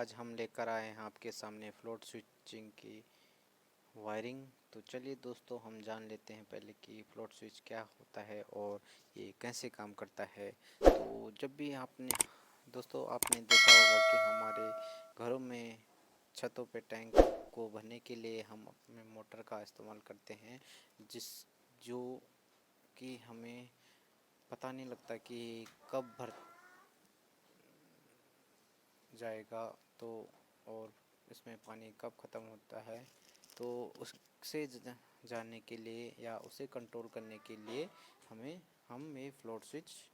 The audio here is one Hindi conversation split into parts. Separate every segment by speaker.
Speaker 1: आज हम लेकर आए हैं आपके सामने फ्लोट स्विचिंग की वायरिंग। तो चलिए दोस्तों, हम जान लेते हैं पहले कि फ्लोट स्विच क्या होता है और ये कैसे काम करता है। तो जब भी आपने देखा होगा कि हमारे घरों में छतों पे टैंक को भरने के लिए हम अपने मोटर का इस्तेमाल करते हैं, जो कि हमें पता नहीं लगता कि कब भर जाएगा तो और इसमें पानी कब ख़त्म होता है। तो उससे जानने के लिए या उसे कंट्रोल करने के लिए हम ये फ्लोट स्विच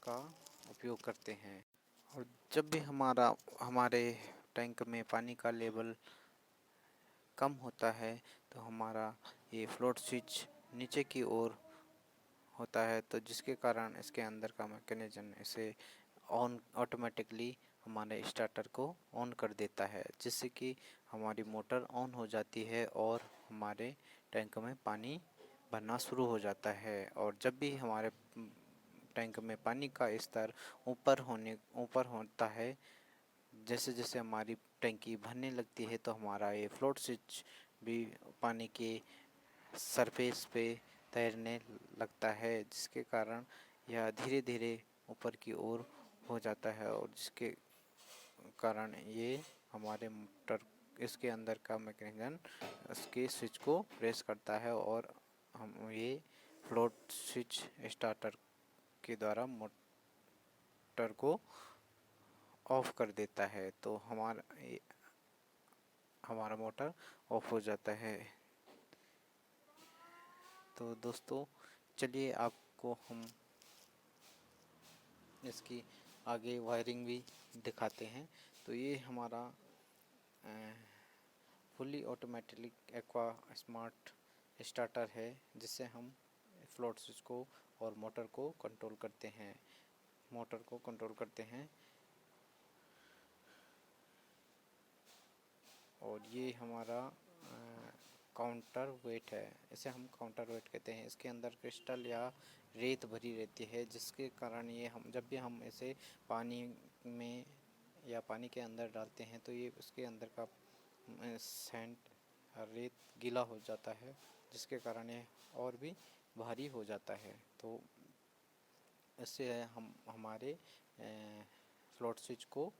Speaker 1: का उपयोग करते हैं। और जब भी हमारे टैंक में पानी का लेवल कम होता है तो हमारा ये फ्लोट स्विच नीचे की ओर होता है, तो जिसके कारण इसके अंदर का मैकेनिज्म इसे ऑन ऑटोमेटिकली हमारे स्टार्टर को ऑन कर देता है, जिससे कि हमारी मोटर ऑन हो जाती है और हमारे टैंक में पानी भरना शुरू हो जाता है। और जब भी हमारे टैंक में पानी का स्तर ऊपर होता है, जैसे जैसे हमारी टैंकी भरने लगती है, तो हमारा ये फ्लोट स्विच भी पानी के सरफेस पे तैरने लगता है, जिसके कारण यह धीरे धीरे ऊपर की ओर हो जाता है और जिसके कारण ये हमारे मोटर इसके अंदर का मैकेनिज्म इसके स्विच को प्रेस करता है और हम ये फ्लोट स्विच स्टार्टर के द्वारा मोटर को ऑफ कर देता है। तो हमारा मोटर ऑफ हो जाता है। तो दोस्तों चलिए आपको हम इसकी आगे वायरिंग भी दिखाते हैं। तो ये हमारा fully automatic aqua smart starter है, जिससे हम फ्लोट स्विच को और मोटर को कंट्रोल करते हैं। और ये हमारा काउंटर वेट है, इसे हम काउंटर वेट कहते हैं। इसके अंदर क्रिस्टल या रेत भरी रहती है, जिसके कारण जब भी हम इसे पानी में या पानी के अंदर डालते हैं तो ये उसके अंदर का सैंड रेत गीला हो जाता है, जिसके कारण ये और भी भारी हो जाता है। तो इससे हम हमारे फ्लोट स्विच को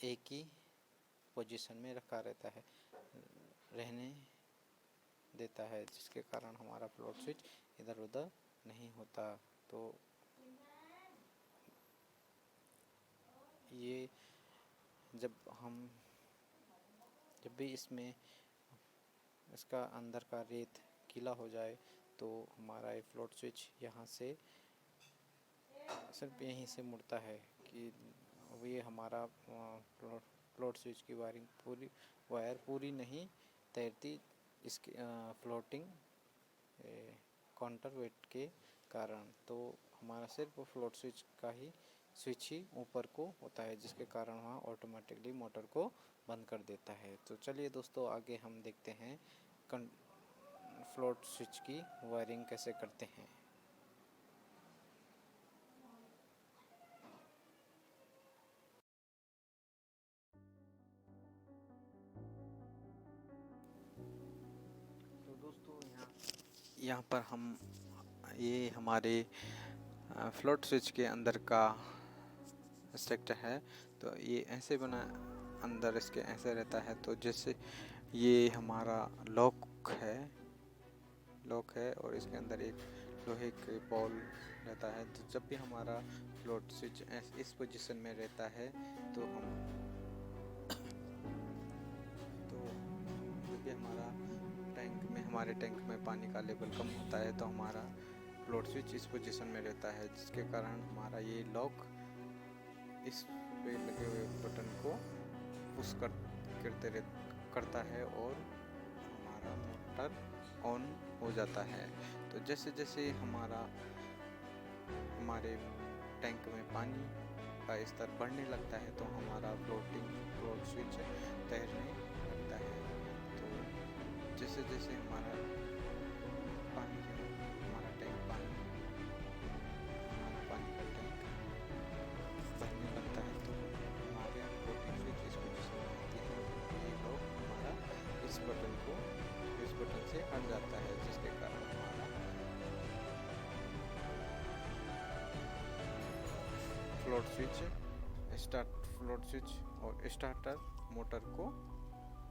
Speaker 1: एक ही पोजीशन में रहने देता है, जिसके कारण हमारा फ्लोट स्विच इधर उधर नहीं होता। तो ये जब भी इसका अंदर का रेत गीला हो जाए तो हमारा ये फ्लोट स्विच यहाँ से सिर्फ यहीं से मुड़ता है कि ये हमारा फ्लोट स्विच की वायर पूरी नहीं तैरती, इसके फ्लोटिंग काउंटर वेट के कारण। तो हमारा सिर्फ फ्लोट स्विच का ही स्विच ही ऊपर को होता है, जिसके कारण वहाँ ऑटोमेटिकली मोटर को बंद कर देता है। तो चलिए दोस्तों, आगे हम देखते हैं फ्लोट स्विच की वायरिंग कैसे करते हैं। तो दोस्तों यहाँ पर ये हमारे फ्लोट स्विच के अंदर का स्ट्रक्चर है। तो ये ऐसे बना, अंदर इसके ऐसे रहता है। तो जैसे ये हमारा लॉक है और इसके अंदर एक लोहे के बॉल रहता है। तो जब भी हमारा फ्लोट स्विच इस पोजीशन में रहता है तो जब भी हमारे टैंक में पानी का लेवल कम होता है तो हमारा फ्लोट स्विच इस पोजीशन में रहता है, जिसके कारण हमारा ये लॉक इस पे लगे हुए बटन को पुश करता है और हमारा मोटर ऑन हो जाता है। तो जैसे जैसे हमारे टैंक में पानी का स्तर बढ़ने लगता है तो हमारा फ्लोट स्विच तैरने लगता है। तो जैसे जैसे हमारा पानी का टैंक भरने लगता है तो बटन से हट जाता है, जिसके कारण हमारा फ्लोट स्विच और स्टार्टर मोटर को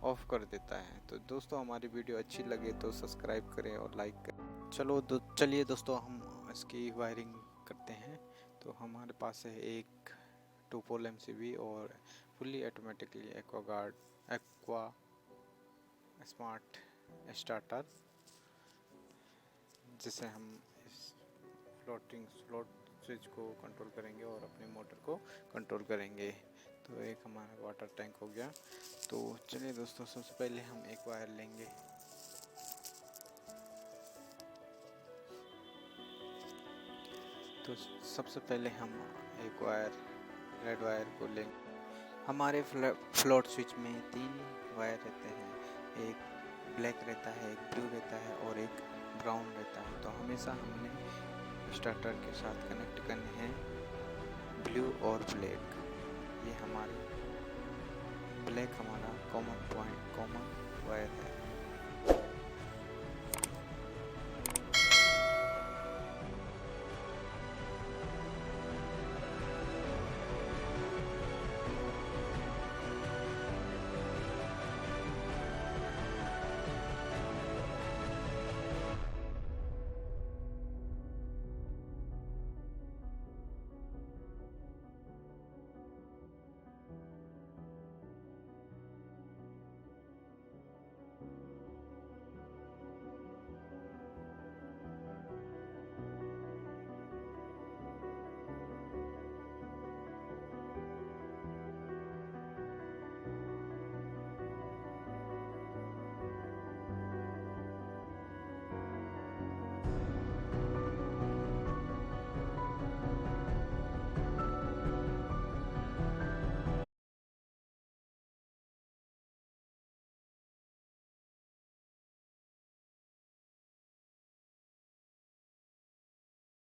Speaker 1: ऑफ कर देता है। तो दोस्तों हमारी वीडियो अच्छी लगे तो सब्सक्राइब करें और लाइक करें। चलिए दोस्तों हम इसकी वायरिंग करते हैं। तो हमारे पास है एक 2 पोल MCB और fully automatically aqua smart starter, जिससे हम इस फ्लोट स्विच को कंट्रोल करेंगे और अपने मोटर को कंट्रोल करेंगे। तो एक हमारा वाटर टैंक हो गया। तो चलिए दोस्तों, सबसे पहले हम एक वायर लेंगे। तो सबसे पहले हम एक रेड वायर को लेंगे। हमारे फ्लोट स्विच में 3 वायर रहते हैं, एक ब्लैक रहता है, एक ब्लू रहता है और एक ब्राउन रहता है। तो हमेशा हमने स्टार्टर के साथ कनेक्ट करने हैं ब्लू और ब्लैक। ये हमारी ब्लैक हमारा कॉमन वायर है।